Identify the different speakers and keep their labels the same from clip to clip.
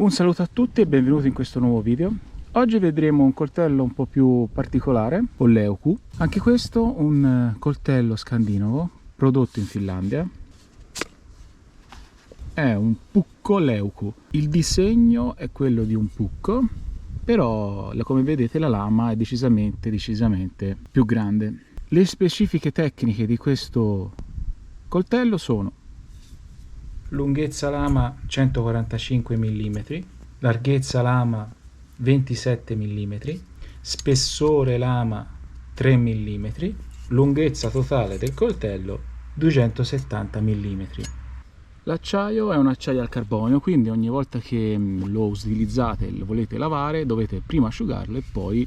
Speaker 1: Un saluto a tutti e benvenuti in questo nuovo video. Oggi vedremo un coltello un po' più particolare, Olleuku. Anche questo un coltello scandinavo prodotto in Finlandia. È un pucco Leuku. Il disegno è quello di un pucco, però come vedete la lama è decisamente più grande. Le specifiche tecniche di questo coltello sono: lunghezza lama 145 mm, larghezza lama 27 mm, spessore lama 3 mm, lunghezza totale del coltello 270 mm. L'acciaio è un acciaio al carbonio, quindi ogni volta che lo utilizzate e lo volete lavare dovete prima asciugarlo e poi,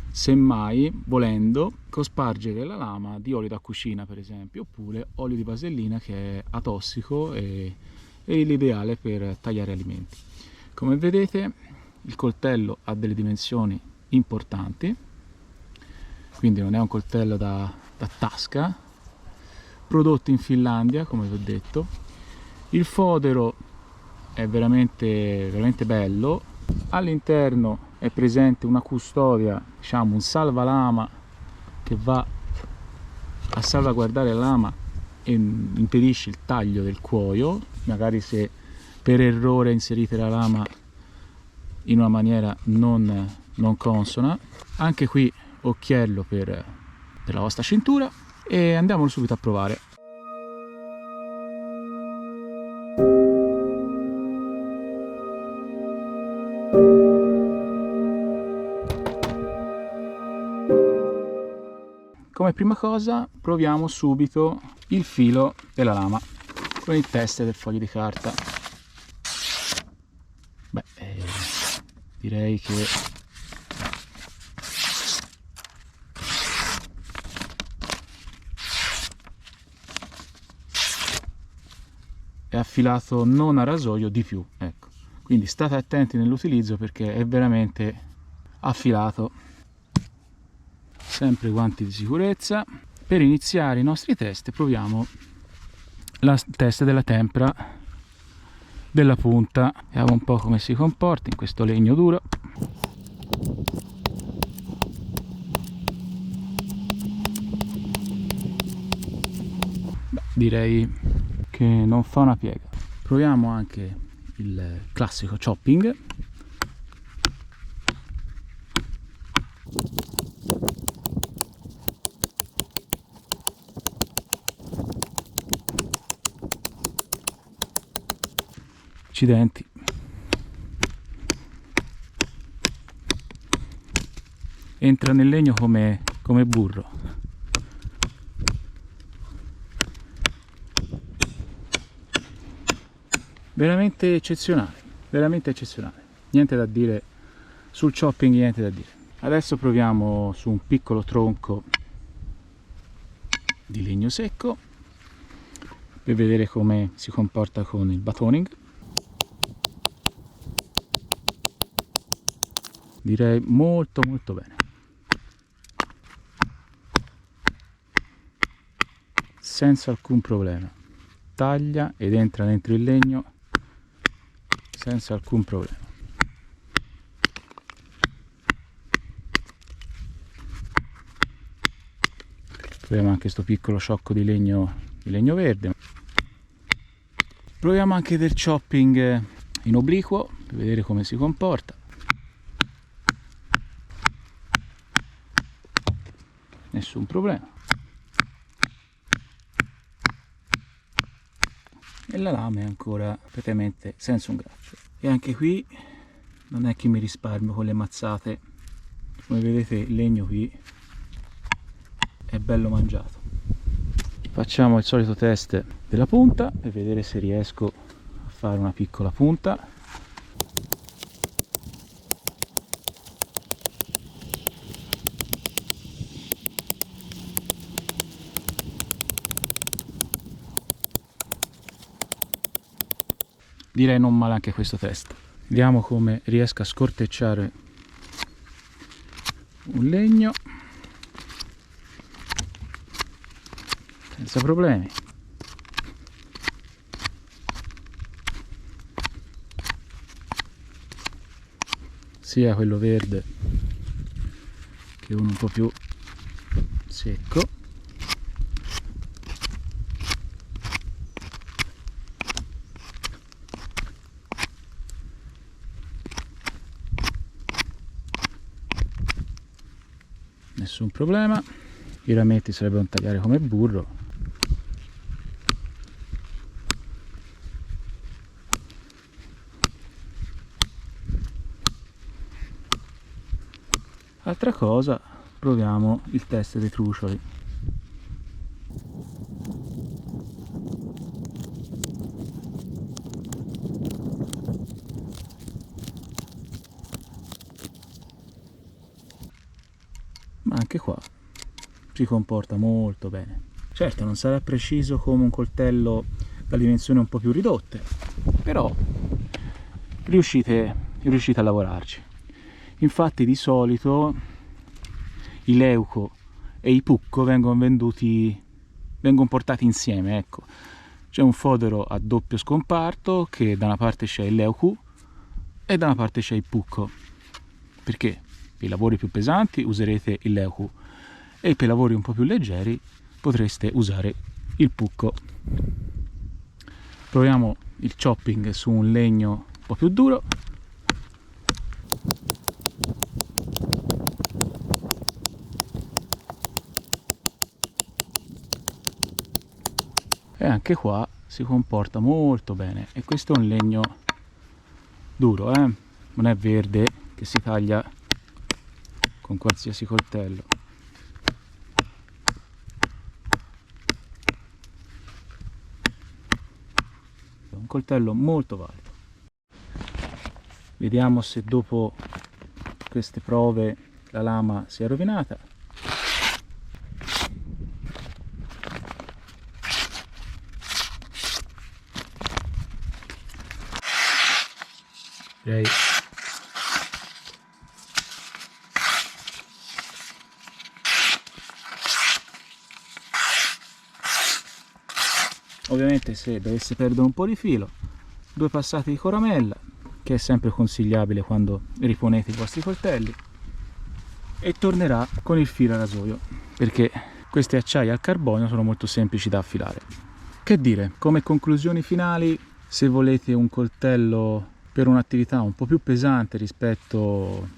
Speaker 1: semmai, volendo, cospargere la lama di olio da cucina, per esempio, oppure olio di vasellina, che è atossico e l'ideale per tagliare alimenti. Come vedete, il coltello ha delle dimensioni importanti, quindi non è un coltello da tasca, prodotto in Finlandia, come vi ho detto. Il fodero è veramente bello. All'interno è presente una custodia, diciamo un salvalama, che va a salvaguardare la lama e impedisce il taglio del cuoio, magari se per errore inserite la lama in una maniera non consona. Anche qui occhiello per la vostra cintura, e andiamolo subito a provare. Come prima cosa proviamo subito il filo della lama con il test del foglio di carta. Direi che è affilato non a rasoio, di più, ecco. Quindi state attenti nell'utilizzo perché è veramente affilato. Sempre guanti di sicurezza. Per iniziare i nostri test proviamo il test della tempra della punta. Vediamo un po' come si comporta in questo legno duro. Direi che non fa una piega. Proviamo anche il classico chopping. Accidenti. Entra nel legno come burro. Veramente eccezionale, niente da dire sul chopping, niente da dire. Adesso proviamo su un piccolo tronco di legno secco per vedere come si comporta con il batoning. Direi molto bene, senza alcun problema, taglia ed entra dentro il legno senza alcun problema. Proviamo anche questo piccolo sciocco di legno verde. Proviamo anche del chopping in obliquo per vedere come si comporta. Nessun problema. E la lama è ancora praticamente senza un grafcio. E anche qui non è che mi risparmio con le mazzate. Come vedete il legno qui è bello mangiato. Facciamo il solito test della punta per vedere se riesco a fare una piccola punta. Direi non male anche questo test. Vediamo come riesco a scortecciare un legno senza problemi. sia quello verde che uno un po' più secco. Nessun problema, i rametti si dovrebbero tagliare come burro. Altra cosa, proviamo il test dei trucioli. Ma anche qua si comporta molto bene. Certo, non sarà preciso come un coltello da dimensioni un po' più ridotte, però riuscite a lavorarci. Infatti di solito i leuco e i pucco vengono portati insieme, ecco. C'è un fodero a doppio scomparto che da una parte c'è il leuco e da una parte c'è il pucco. Perché? Per i lavori più pesanti userete il leuco e per i lavori un po' più leggeri potreste usare il pucco. Proviamo il chopping su un legno un po' più duro. E anche qua si comporta molto bene. E questo è un legno duro, non è verde che si taglia con qualsiasi coltello. È un coltello molto valido. Vediamo se dopo queste prove la lama si è rovinata. Direi ovviamente se dovesse perdere un po' di filo, 2 passate di coramella, che è sempre consigliabile quando riponete i vostri coltelli, e tornerà con il filo a rasoio, perché queste acciaie al carbonio sono molto semplici da affilare. Che dire, come conclusioni finali, se volete un coltello per un'attività un po' più pesante rispetto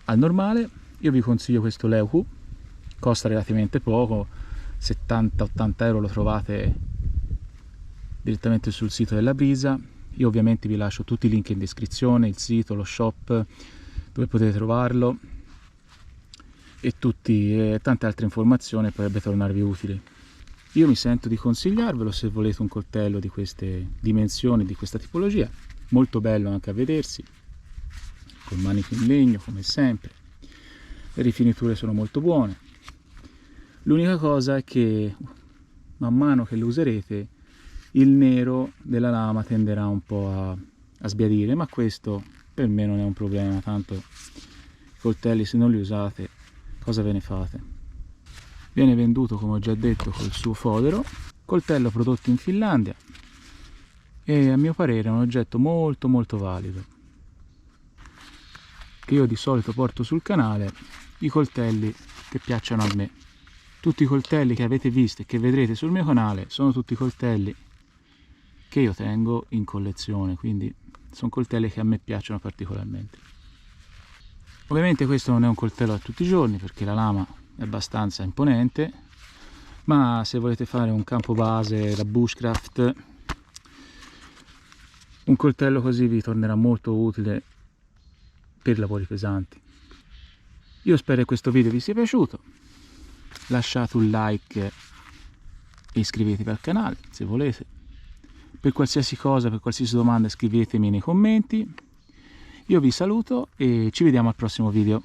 Speaker 1: al normale, io vi consiglio questo Leuku, costa relativamente poco, 70-80 euro lo trovate direttamente sul sito della Brisa. Io ovviamente vi lascio tutti i link in descrizione, il sito, lo shop dove potete trovarlo e tante altre informazioni potrebbe tornarvi utili. Io mi sento di consigliarvelo se volete un coltello di queste dimensioni, di questa tipologia, molto bello anche a vedersi, con maniche in legno come sempre, le rifiniture sono molto buone. L'unica cosa è che man mano che lo userete il nero della lama tenderà un po' a sbiadire, ma questo per me non è un problema, tanto i coltelli se non li usate cosa ve ne fate? Viene venduto, come ho già detto, col suo fodero, coltello prodotto in Finlandia e a mio parere è un oggetto molto molto valido, che io di solito porto sul canale, i coltelli che piacciono a me. Tutti i coltelli che avete visto e che vedrete sul mio canale sono tutti coltelli che io tengo in collezione, quindi sono coltelli che a me piacciono particolarmente. Ovviamente questo non è un coltello da tutti i giorni perché la lama è abbastanza imponente, ma se volete fare un campo base da bushcraft, un coltello così vi tornerà molto utile per lavori pesanti. Io spero che questo video vi sia piaciuto, lasciate un like e iscrivetevi al canale se volete. Per qualsiasi cosa, per qualsiasi domanda scrivetemi nei commenti. Io vi saluto e ci vediamo al prossimo video.